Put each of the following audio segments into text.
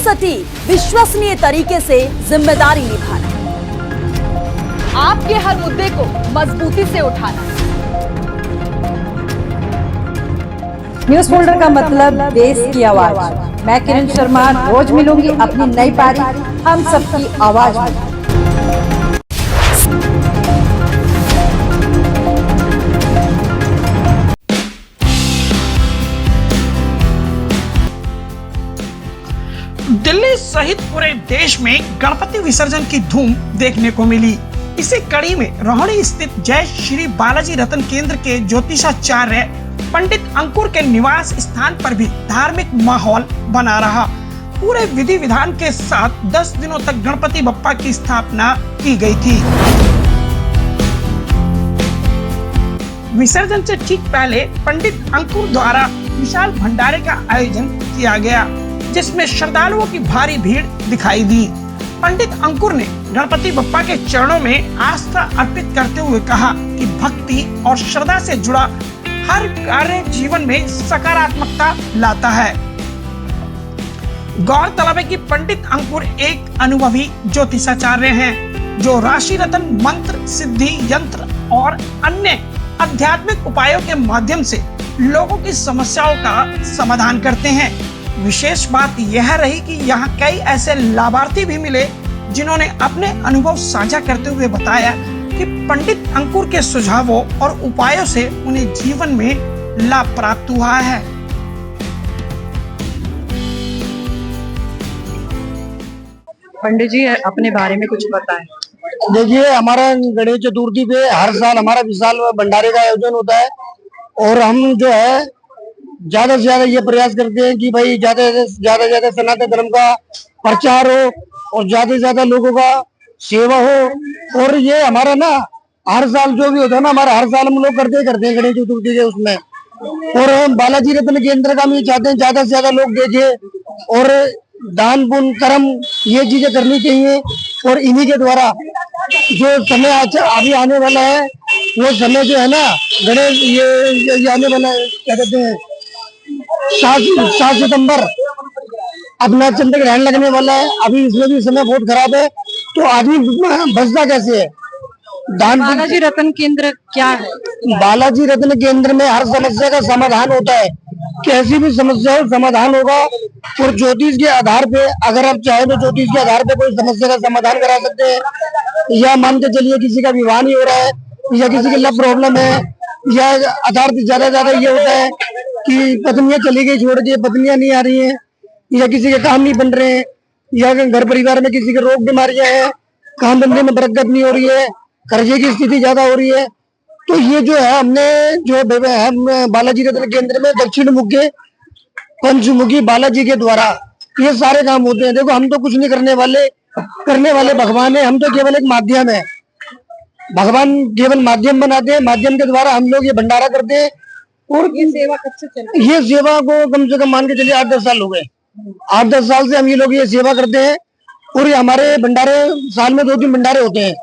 सटीक विश्वसनीय तरीके से जिम्मेदारी निभाना, आपके हर मुद्दे को मजबूती से उठाना। न्यूज फोल्डर का मतलब देश की आवाज। मैं किरण शर्मा रोज मिलूंगी अपनी नई पारी हम सबकी आवाज में। दिल्ली सहित पूरे देश में गणपति विसर्जन की धूम देखने को मिली। इसी कड़ी में रोहिणी स्थित जय श्री बालाजी रत्न केंद्र के ज्योतिषाचार्य पंडित अंकुर के निवास स्थान पर भी धार्मिक माहौल बना रहा। पूरे विधि विधान के साथ 10 दिनों तक गणपति बप्पा की स्थापना की गई थी। विसर्जन से ठीक पहले पंडित अंकुर द्वारा विशाल भंडारे का आयोजन किया गया, जिसमें श्रद्धालुओं की भारी भीड़ दिखाई दी। पंडित अंकुर ने गणपति बप्पा के चरणों में आस्था अर्पित करते हुए कहा कि भक्ति और श्रद्धा से जुड़ा हर कार्य जीवन में सकारात्मकता लाता है। गौरतलब है कि पंडित अंकुर एक अनुभवी ज्योतिषाचार्य हैं, जो राशि रत्न, मंत्र, सिद्धि, यंत्र और अन्य आध्यात्मिक उपायों के माध्यम से लोगों की समस्याओं का समाधान करते हैं। विशेष बात यह रही कि यहाँ कई ऐसे लाभार्थी भी मिले जिन्होंने अपने अनुभव साझा करते हुए बताया कि पंडित अंकुर के सुझावों और उपायों से उन्हें जीवन में लाभ प्राप्त हुआ है। पंडित जी अपने बारे में कुछ बताएं। देखिए, हमारा गणेश चतुर्थी पे हर साल हमारा विशाल भंडारे का आयोजन होता है और हम जो है ज्यादा से ज्यादा ये प्रयास करते हैं कि भाई ज्यादा से ज्यादा सनातन धर्म का प्रचार हो और ज्यादा से ज्यादा लोगों का सेवा हो। और ये हमारा ना हर साल जो भी होता है ना, हमारा हर साल हम लोग करते हैं गणेश चतुर्थी के उसमें। और हम बालाजी रत्न केंद्र का हम ये चाहते हैं ज्यादा से ज्यादा लोग देखे और दान पुण्य कर्म ये चीजें करनी चाहिए। और इन्हीं के द्वारा जो समय अभी आने वाला है, वो समय जो है ना गणेश ये आने वाला है, क्या कहते हैं 7 सितंबर अपना चंद्र ग्रहण लगने वाला है। अभी इसमें भी समय बहुत खराब है, तो आदमी बचता कैसे है। बालाजी रत्न केंद्र क्या है? बालाजी रत्न केंद्र में हर समस्या का समाधान होता है, कैसी भी समस्या हो समाधान होगा। और ज्योतिष के आधार पे अगर आप चाहे तो ज्योतिष के आधार पे कोई समस्या का समाधान करा सकते हैं। या मान के चलिए किसी का विवाह नहीं हो रहा है, या किसी की लव प्रॉब्लम है, या अर्थात ज्यादा ये होता है कि पत्नियां चली गई छोड़ के, पत्नियां नहीं आ रही हैं, या किसी के काम नहीं बन रहे हैं, या घर परिवार में किसी के रोग बीमारियां हैं, काम धंधे में बरकत नहीं हो रही है, कर्जे की स्थिति ज्यादा हो रही है, तो ये जो है हमने जो हम बालाजी रत्न केंद्र में दक्षिण मुख के पंचमुखी बालाजी के द्वारा ये सारे काम होते हैं। देखो, हम तो कुछ नहीं करने वाले भगवान है, हम तो केवल एक माध्यम है। भगवान केवल माध्यम बनाते हैं, माध्यम के द्वारा हम लोग ये भंडारा करते हैं। और ये सेवा कब से चल रही है? ये सेवा को कम से कम मान के चलिए 8-10 साल हो गए। 8-10 साल से हम ये लोग ये सेवा करते हैं। और ये हमारे भंडारे साल में 2-3 भंडारे होते हैं।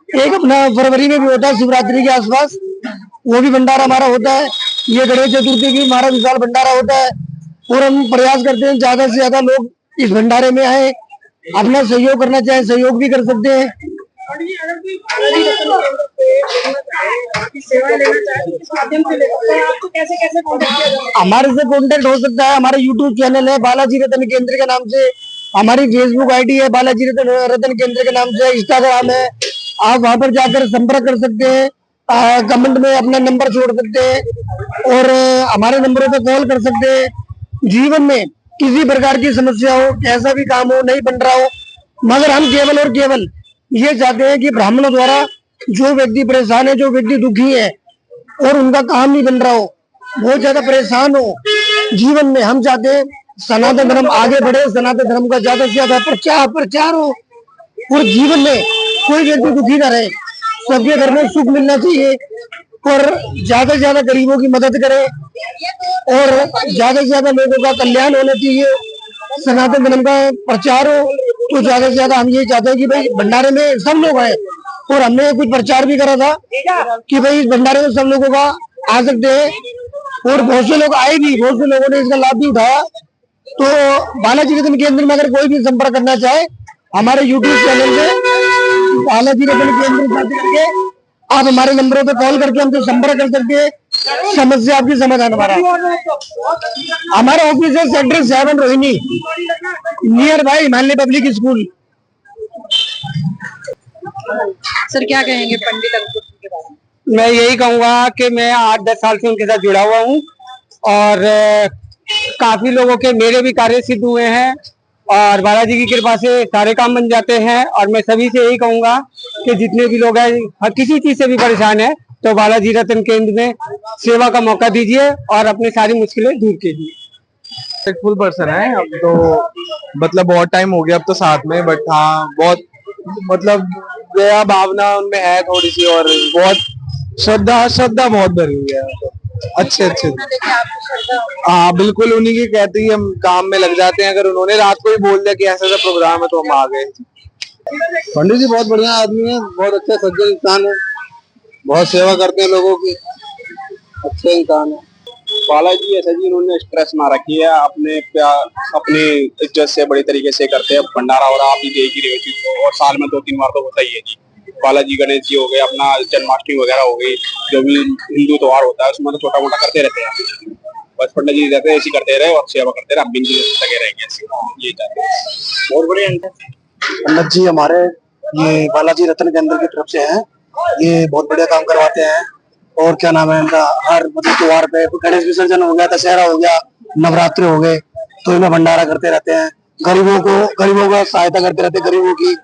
एक अपना फरवरी में भी होता है शिवरात्रि के आसपास, वो भी भंडारा हमारा होता है। ये गणेश चतुर्थी भी हमारा विशाल भंडारा होता है। और हम प्रयास करते हैं ज्यादा से ज्यादा लोग इस भंडारे में आए, अपना सहयोग करना चाहे सहयोग भी कर सकते हैं। हमारे से कांटेक्ट हो सकता है। हमारा यूट्यूब चैनल है बालाजी रत्न केंद्र के नाम से, हमारी फेसबुक आईडी है बालाजी रत्न केंद्र के नाम से, इंस्टाग्राम है, आप वहां पर जाकर संपर्क कर सकते हैं। कमेंट में अपना नंबर छोड़ सकते हैं और हमारे नंबरों पे कॉल कर सकते हैं। जीवन में किसी प्रकार की समस्या हो, कैसा भी काम हो, नहीं बन रहा हो, मगर हम केवल और केवल ये चाहते हैं कि ब्राह्मणों द्वारा जो व्यक्ति परेशान है, जो व्यक्ति दुखी है और उनका काम नहीं बन रहा हो, बहुत ज्यादा परेशान हो जीवन में, हम चाहते हैं सनातन धर्म आगे बढ़े, सनातन धर्म का ज्यादा से ज्यादा प्रचार हो और जीवन में कोई व्यक्ति दुखी ना रहे, सबके घर में सुख मिलना चाहिए और ज्यादा से ज्यादा गरीबों की मदद करें और ज्यादा से ज्यादा लोगों का कल्याण होना चाहिए, सनातन धर्म का प्रचार हो। तो ज्यादा से ज्यादा हम ये चाहते हैं कि भाई भंडारे में सब लोग आए। और हमने कुछ प्रचार भी करा था कि भाई इस भंडारे में सब लोगों का आ सकते हैं और बहुत से लोग आए भी, बहुत से लोगों ने इसका लाभ भी उठाया तो बालाजी रतन केंद्र में अगर कोई भी संपर्क करना चाहे हमारे यूट्यूब चैनल पे बालाजी रतन केंद्र सर्च करके आप हमारे नंबरों पे कॉल करके हमसे संपर्क कर सकते हैं। समस्या आपकी समाधान हमारा ऑफिस है sector 7 Rohini, near by Himalaya public school. Sir क्या कहेंगे पंडित अंकुर जी के बारे में? मैं यही कहूंगा कि मैं 8-10 साल से उनके साथ जुड़ा हुआ हूँ और काफी लोगों के मेरे भी कार्य सिद्ध हुए हैं और बालाजी की कृपा से सारे काम बन जाते हैं। और मैं सभी से यही कहूंगा कि जितने भी लोग हैं हर किसी चीज से भी परेशान है तो बालाजी रतन केंद्र में सेवा का मौका दीजिए और अपनी सारी मुश्किलें दूर कीजिए। एक फुल पर्सन है अब तो, मतलब बहुत टाइम हो गया अब तो साथ में, बट हाँ बहुत मतलब दया भावना उनमें है थोड़ी सी और बहुत श्रद्धा बहुत भरी हुई है। अच्छे हाँ बिल्कुल उन्हीं की कहते ही हम काम में लग जाते हैं। अगर उन्होंने रात को ही बोल दिया कि ऐसा प्रोग्राम है तो हम आ गए। पंडित जी बहुत बढ़िया आदमी है, बहुत अच्छा सज्जन इंसान है, बहुत सेवा करते हैं लोगों की, अच्छे इंसान है। बालाजी ऐसा जी उन्होंने स्ट्रेस ना रखी है, अपनी इज्जत से बड़ी तरीके से करते हैं। भंडारा हो रहा आप देख ही रहे हो और साल में 2-3 बार तो होता ही है जी। बालाजी गणेश जी हो गए, अपना जन्माष्टमी वगैरह हो गई, जो भी हिंदू त्योहार होता है उसमें तो छोटा मोटा करते रहते हैं। बस पंडित जी रहते हैं ऐसी करते रहे और सेवा करते रहे, हम भी लगे रहेंगे ये चाहते हैं। बहुत बढ़िया पंडित जी हमारे ये बालाजी रतन केंद्र की तरफ से हैं, ये बहुत बढ़िया काम करवाते हैं। और क्या नाम है इनका, हर मतलब त्योहार पे गणेश विसर्जन हो गया, दशहरा हो गया, नवरात्रि हो गए तो इनमें भंडारा करते रहते हैं। गरीबों का सहायता करते रहते हैं, गरीबों की।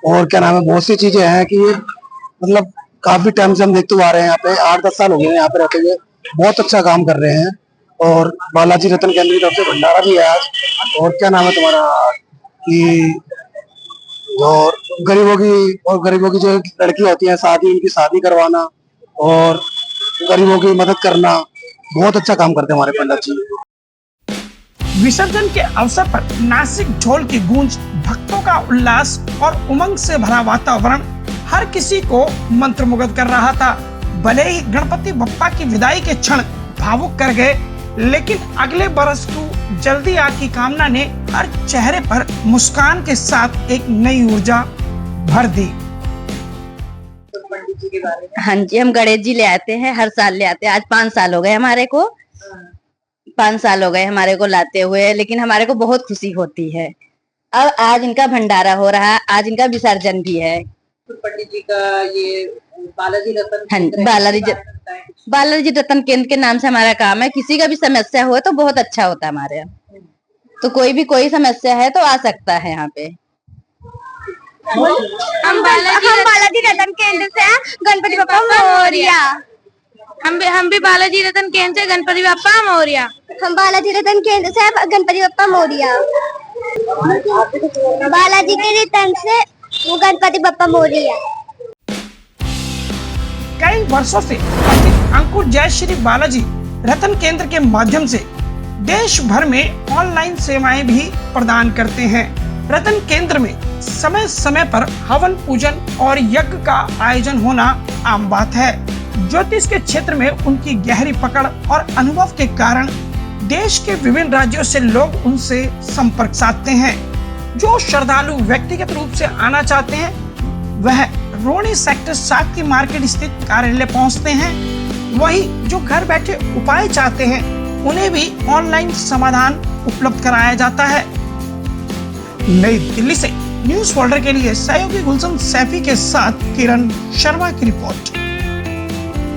और क्या नाम है बहुत सी चीजें हैं कि मतलब काफी टाइम से हम देखते आ रहे हैं, यहाँ पे 8-10 साल हो गए यहाँ पे रहते हुए, बहुत अच्छा काम कर रहे हैं। और बालाजी रतन केंद्र की तरफ से भंडारा भी है आज। और क्या नाम है तुम्हारा कि और गरीबों की जो लड़की होती है शादी, उनकी शादी करवाना और गरीबों की मदद करना, बहुत अच्छा काम करते हैं हमारे पंडित जी। विसर्जन के अवसर पर नासिक ढोल की गूंज, भक्तों का उल्लास और उमंग से भरा वातावरण हर किसी को मंत्रमुग्ध कर रहा था। भले ही गणपति बप्पा की विदाई के क्षण भावुक कर गए, लेकिन अगले बरस की जल्दी आ की कामना ने हर चेहरे पर मुस्कान के साथ एक नई ऊर्जा भर दी। हाँ जी, हम गणेश जी ले आते हैं, हर साल ले आते हैं। आज 5 साल हो गए हमारे को, 5 साल हो गए हमारे को लाते हुए, लेकिन हमारे को बहुत खुशी होती है। अब आज इनका भंडारा हो रहा है, आज इनका विसर्जन भी है। तो पंडित जी का ये बालाजी रतन हाँ, बालाजी रतन केंद्र के नाम से हमारा काम है। किसी का भी समस्या हो तो बहुत अच्छा होता है हमारे यहाँ। तो कोई समस्या है तो आ सकता है यहाँ पे। हम बालाजी रतन केंद्र से हैं, गणपति बप्पा मोरया। हम भी बालाजी रतन केंद्र से, गणपति बप्पा मोरया। हम बालाजी रतन केंद्र से, गणपति बप्पा मोरया। बालाजी के रतन से, गणपति बप्पा मोरया। कई वर्षों से पंडित अंकुर जय श्री बालाजी रतन केंद्र के माध्यम से देश भर में ऑनलाइन सेवाएं भी प्रदान करते हैं। रतन केंद्र में समय समय पर हवन पूजन और यज्ञ का आयोजन होना आम बात है। ज्योतिष के क्षेत्र में उनकी गहरी पकड़ और अनुभव के कारण देश के विभिन्न राज्यों से लोग उनसे संपर्क साधते हैं। जो श्रद्धालु व्यक्तिगत रूप से आना चाहते हैं वह रोणी सेक्टर 7 की मार्केट स्थित कार्यालय पहुंचते हैं। वही जो घर बैठे उपाय चाहते हैं उन्हें भी ऑनलाइन समाधान उपलब्ध कराया जाता है। नई दिल्ली से न्यूज फोल्डर के लिए सहयोगी गुलशन सैफी के साथ किरण शर्मा की रिपोर्ट।